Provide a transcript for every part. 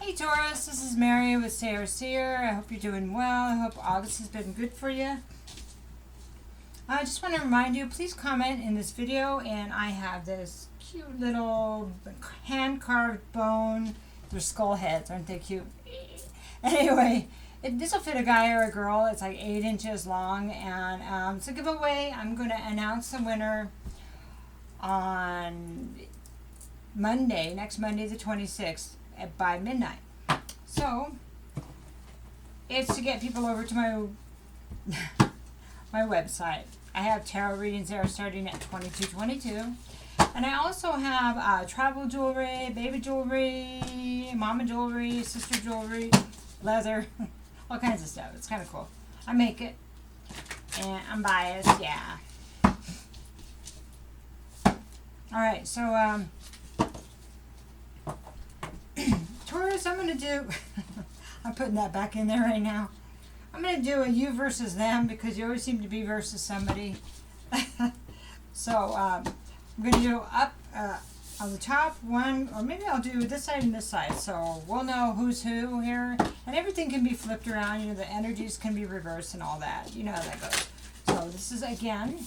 Hey Taurus, this is Mary with Sayre Seer. I hope you're doing well. I hope August has been good for you. I just want to remind you, please comment in this video, and I have this cute little hand-carved bone. They're skull heads, aren't they cute? Anyway, this will fit a guy or a girl. It's like 8 inches long, and it's a giveaway. I'm going to announce the winner on Monday, next Monday the 26th. By midnight. So it's to get people over to my my website. I have tarot readings there starting at $22.22, and I also have travel jewelry, baby jewelry, mama jewelry, sister jewelry, leather, all kinds of stuff. It's kind of cool. I make it, and I'm biased. Yeah. All right, so Taurus, I'm going to do, I'm putting that back in there right now. I'm going to do a you versus them because you always seem to be versus somebody. So I'm going to do up on the top one, or maybe I'll do this side and this side. So we'll know who's who here. And everything can be flipped around. You know, the energies can be reversed and all that. You know how that goes. So this is, again,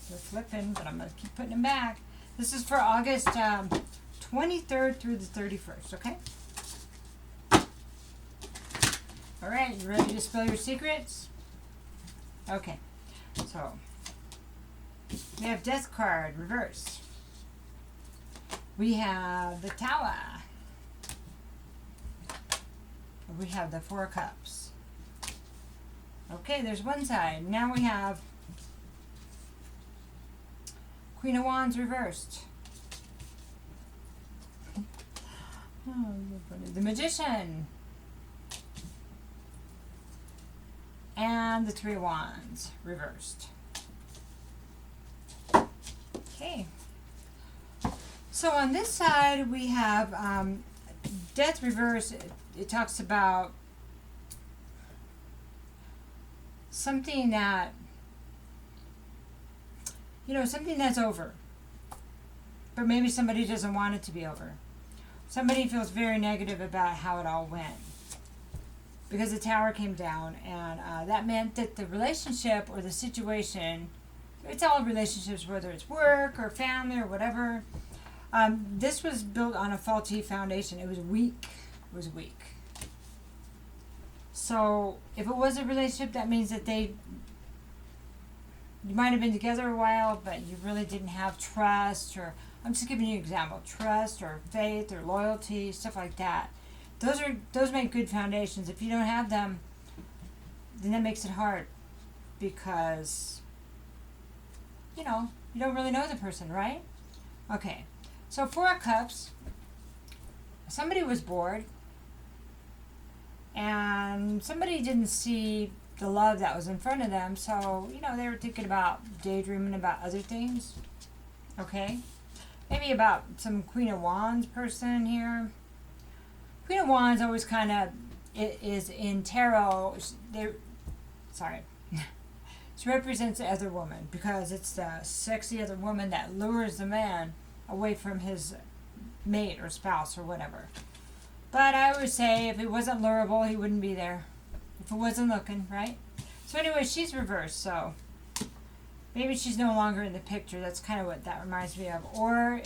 they're flipping, but I'm going to keep putting them back. This is for August 23rd through the 31st, okay? All right, you ready to spill your secrets? Okay, so we have Death card, reverse. We have the Tower. We have the Four Cups. Okay, there's one side. Now we have Queen of Wands reversed. Oh, the Magician. And the Three of Wands reversed. Okay. So on this side we have Death reverse. It talks about something that, you know, something that's over. But maybe somebody doesn't want it to be over. Somebody feels very negative about how it all went. Because the Tower came down, and that meant that the relationship or the situation, it's all relationships, whether it's work or family or whatever, this was built on a faulty foundation. It was weak. It was weak. So if it was a relationship, that means that you might have been together a while, but you really didn't have trust, or I'm just giving you an example, trust or faith or loyalty, stuff like that. Those make good foundations. If you don't have them, then that makes it hard because, you know, you don't really know the person, right? Okay, so Four of Cups, somebody was bored and somebody didn't see the love that was in front of them, so, you know, they were thinking about daydreaming about other things, okay? Maybe about some Queen of Wands person here. Queen of Wands always kind of, it is in tarot, she represents the other woman because it's the sexy other woman that lures the man away from his mate or spouse or whatever. But I would say if it wasn't lureable, he wouldn't be there. If it wasn't looking, right? So anyway, she's reversed, so maybe she's no longer in the picture. That's kind of what that reminds me of. Or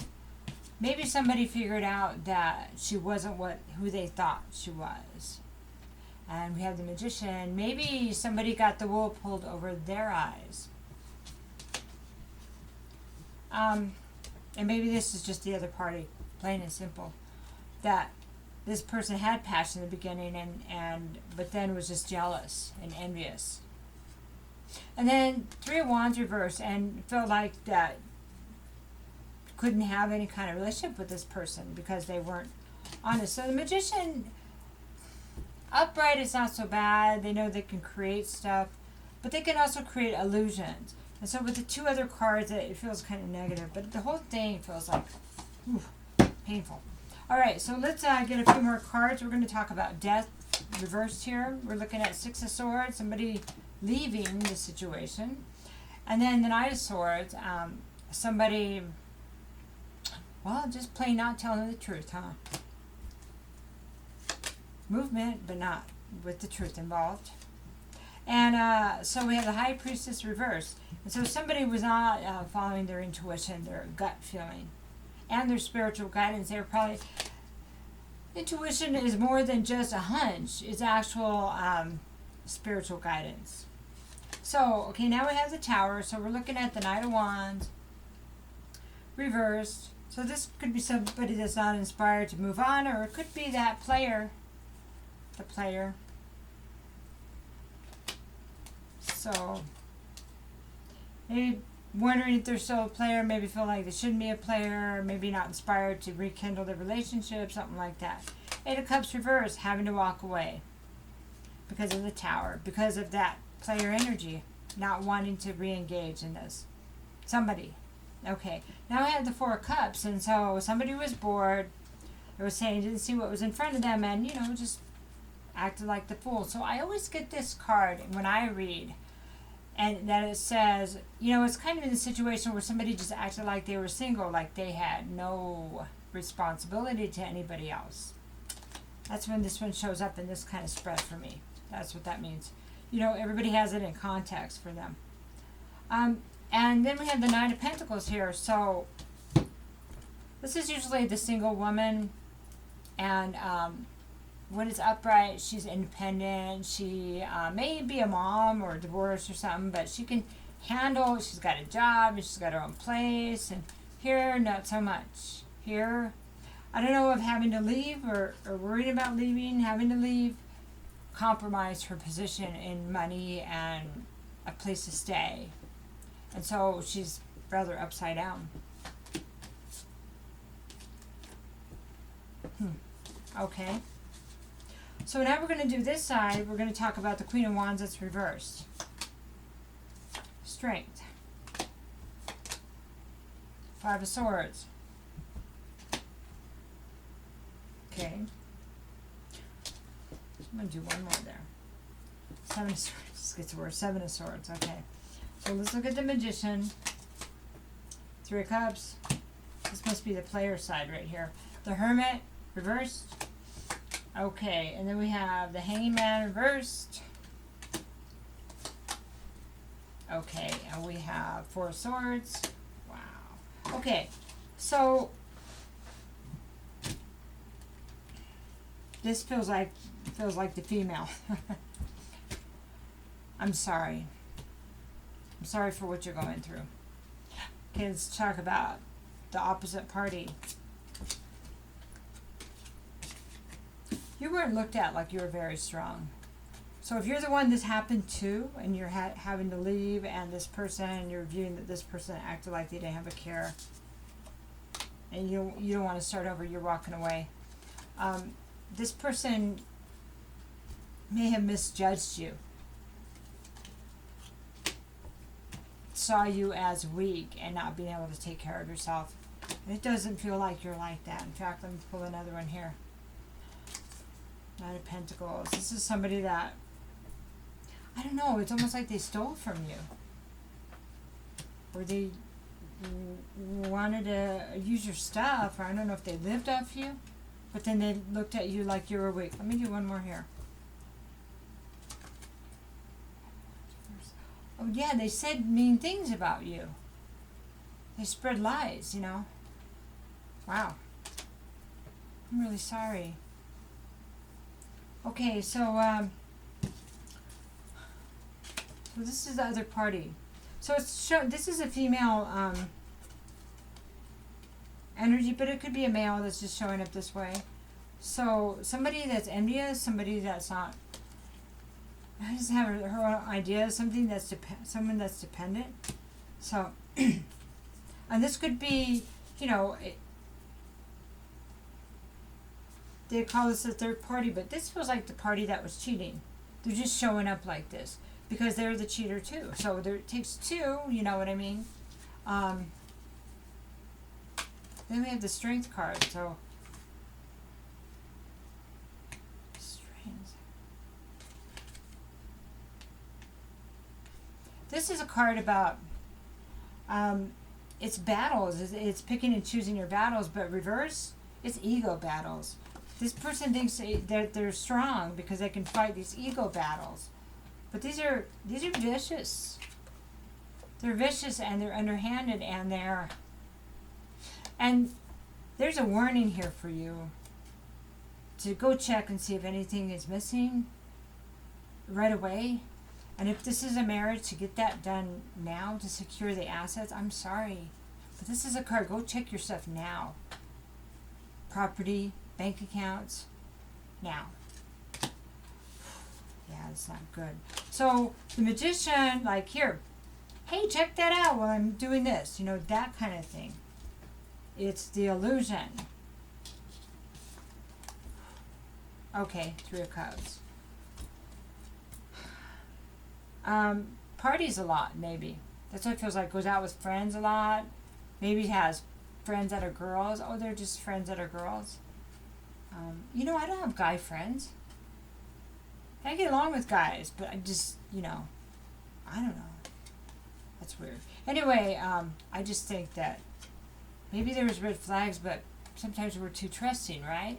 maybe somebody figured out that she wasn't who they thought she was. And we have the Magician. Maybe somebody got the wool pulled over their eyes. And maybe this is just the other party, plain and simple. That this person had passion in the beginning but then was just jealous and envious. And then Three of Wands reversed and felt like that couldn't have any kind of relationship with this person because they weren't honest. So the Magician, upright is not so bad. They know they can create stuff, but they can also create illusions. And so with the two other cards, it feels kind of negative, but the whole thing feels like painful. All right, so let's get a few more cards. We're going to talk about Death reversed here. We're looking at Six of Swords, somebody leaving the situation. And then the Knight of Swords, somebody, well, just plain not telling the truth, huh? movement, but not with the truth involved. And so we have the High Priestess reversed. And so somebody was not following their intuition, their gut feeling, and their spiritual guidance. They were probably... Intuition is more than just a hunch. It's actual spiritual guidance. So, okay, now we have the Tower. So we're looking at the Knight of Wands, reversed. So this could be somebody that's not inspired to move on, or it could be that player. The player. So, maybe wondering if they're still a player, maybe feel like they shouldn't be a player, maybe not inspired to rekindle the relationship, something like that. Eight of Cups reversed, having to walk away because of the Tower, because of that player energy, not wanting to re-engage in this. Somebody. Okay, now I have the Four of Cups, and so somebody was bored, or was saying didn't see what was in front of them, and, you know, just acted like the fool. So I always get this card when I read, and that it says, you know, it's kind of in a situation where somebody just acted like they were single, like they had no responsibility to anybody else. That's when this one shows up in this kind of spread for me. That's what that means. You know, everybody has it in context for them. And then we have the Nine of Pentacles here. So this is usually the single woman, and when it's upright, she's independent. She may be a mom or divorced or something, but she can handle, she's got a job, and she's got her own place. And here, not so much. Here, I don't know, of having to leave or worried about leaving, having to leave, compromise her position in money and a place to stay. And so she's rather upside down. Okay. So now we're going to do this side. We're going to talk about the Queen of Wands that's reversed. Strength. Five of Swords. Okay. I'm going to do one more there. Seven of Swords. This gets worse. Seven of Swords. Okay. So let's look at the Magician. Three of Cups. This must be the player side right here. The Hermit, reversed. Okay, and then we have the Hanging Man, reversed. Okay, and we have Four of Swords. Wow. Okay, so this feels like the female. I'm sorry. I'm sorry for what you're going through. Okay, let's talk about the opposite party. You weren't looked at like you were very strong. So if you're the one this happened to, and you're having to leave, and this person, and you're viewing that this person acted like they didn't have a care, and you don't want to start over, you're walking away. This person may have misjudged you. Saw you as weak and not being able to take care of yourself. And it doesn't feel like you're like that. In fact, let me pull another one here. Knight of Pentacles. This is somebody that, I don't know, it's almost like they stole from you. Or they wanted to use your stuff, or I don't know if they lived off you, but then they looked at you like you were weak. Let me do one more here. Oh yeah, they said mean things about you. They spread lies, you know. Wow. I'm really sorry. Okay, so this is the other party. So it's this is a female energy, but it could be a male that's just showing up this way. So somebody that's envious, somebody that's not, I just have her own idea, something that's someone that's dependent. So, and this could be, you know, they call this a third party, but this feels like the party that was cheating. They're just showing up like this because they're the cheater too. So it takes two, you know what I mean? Then we have the Strength card. So this is a card about it's battles. It's picking and choosing your battles, but reverse, it's ego battles. This person thinks that they're strong because they can fight these ego battles. But these are vicious. They're vicious and they're underhanded and there's a warning here for you to go check and see if anything is missing right away. And if this is a marriage, to get that done now to secure the assets. I'm sorry, but this is a card. Go check your stuff now. Property, bank accounts, now. Yeah, it's not good. So the magician, like, here, hey, check that out while I'm doing this. You know, that kind of thing. It's the illusion. Okay, 3 of Cups. Parties a lot, maybe. That's what it feels like. Goes out with friends a lot. Maybe has friends that are girls. Oh, they're just friends that are girls. You know, I don't have guy friends. I get along with guys, but I just, you know, I don't know. That's weird. Anyway, I just think that maybe there's red flags, but sometimes we're too trusting, right?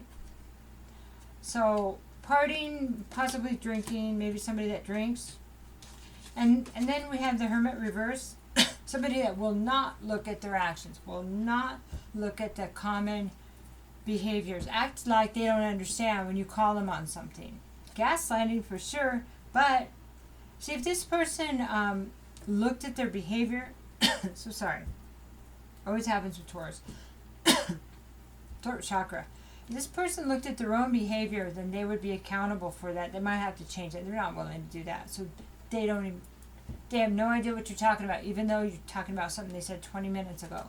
So, partying, possibly drinking, maybe somebody that drinks. And then we have the Hermit reverse. Somebody that will not look at their actions, will not look at the common behaviors. Act like they don't understand when you call them on something. Gaslighting for sure, but see if this person looked at their behavior. So sorry. Always happens with Taurus. Throat chakra. If this person looked at their own behavior, then they would be accountable for that. They might have to change it. They're not willing to do that. So they have no idea what you're talking about, even though you're talking about something they said 20 minutes ago.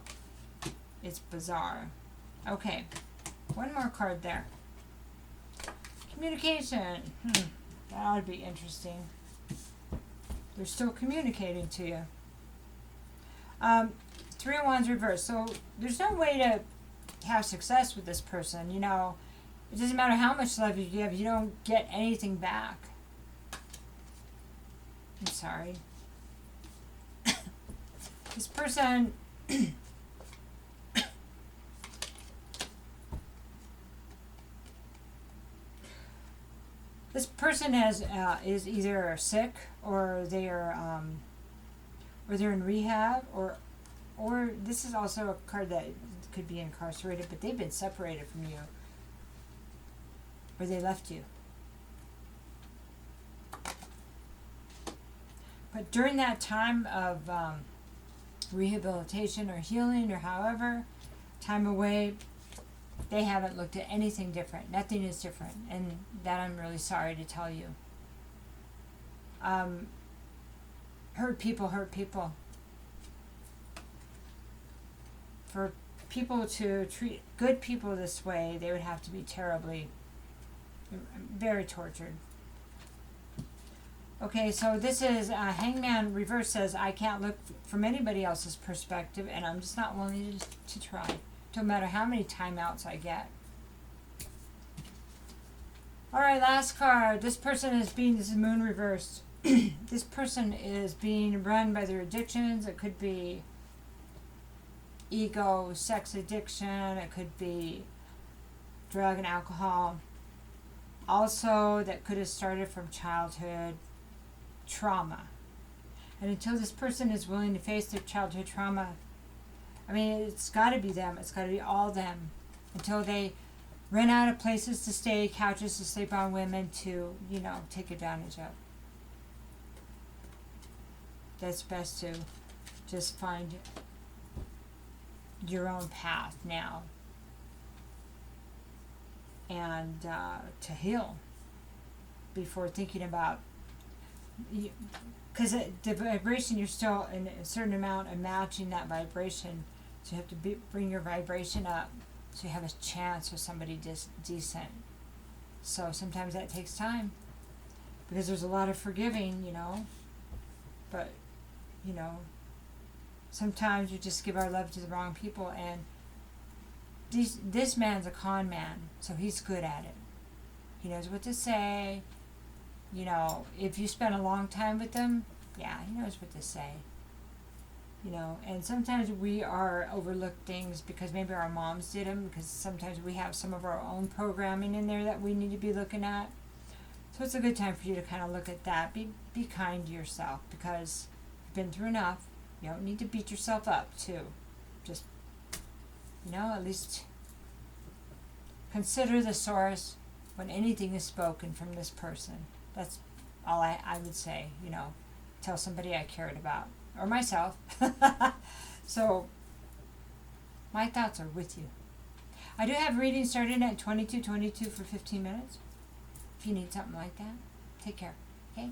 It's bizarre. Okay. One more card there. Communication. That would be interesting. They're still communicating to you. 3 of Wands reversed. So there's no way to have success with this person. You know, it doesn't matter how much love you give, you don't get anything back. I'm sorry. This person is either sick or they're in rehab or this is also a card that could be incarcerated, but they've been separated from you or they left you. But during that time of rehabilitation or healing or however, time away, they haven't looked at anything different. Nothing is different. And that I'm really sorry to tell you. Hurt people hurt people. For people to treat good people this way, they would have to be terribly, very tortured. Okay, so this is Hangman reverse says, I can't look from anybody else's perspective, and I'm just not willing to try. No matter how many timeouts I get. Alright, last card. This is Moon reversed. This person is being run by their addictions. It could be ego, sex addiction. It could be drug and alcohol. Also, that could have started from childhood trauma. And until this person is willing to face their childhood trauma, I mean, it's got to be them. It's got to be all them. Until they run out of places to stay, couches to sleep on, women to, you know, take advantage of. That's best to just find your own path now. And to heal before thinking about, because the vibration, you're still in a certain amount of matching that vibration. So you have to bring your vibration up so you have a chance with somebody decent. So sometimes that takes time because there's a lot of forgiving, you know. But, you know, sometimes we just give our love to the wrong people, and this man's a con man, so he's good at it. He knows what to say. You know, if you spend a long time with them, yeah, he knows what to say. you know, and sometimes we are overlooked things because maybe our moms did them, because sometimes we have some of our own programming in there that we need to be looking at. So it's a good time for you to kind of look at that. Be kind to yourself, because you've been through enough. You don't need to beat yourself up too. Just, you know, at least consider the source when anything is spoken from this person. That's all I would say, you know, tell somebody I cared about, or myself. So, my thoughts are with you. I do have readings starting at 22:22 for 15 minutes. If you need something like that, take care, okay?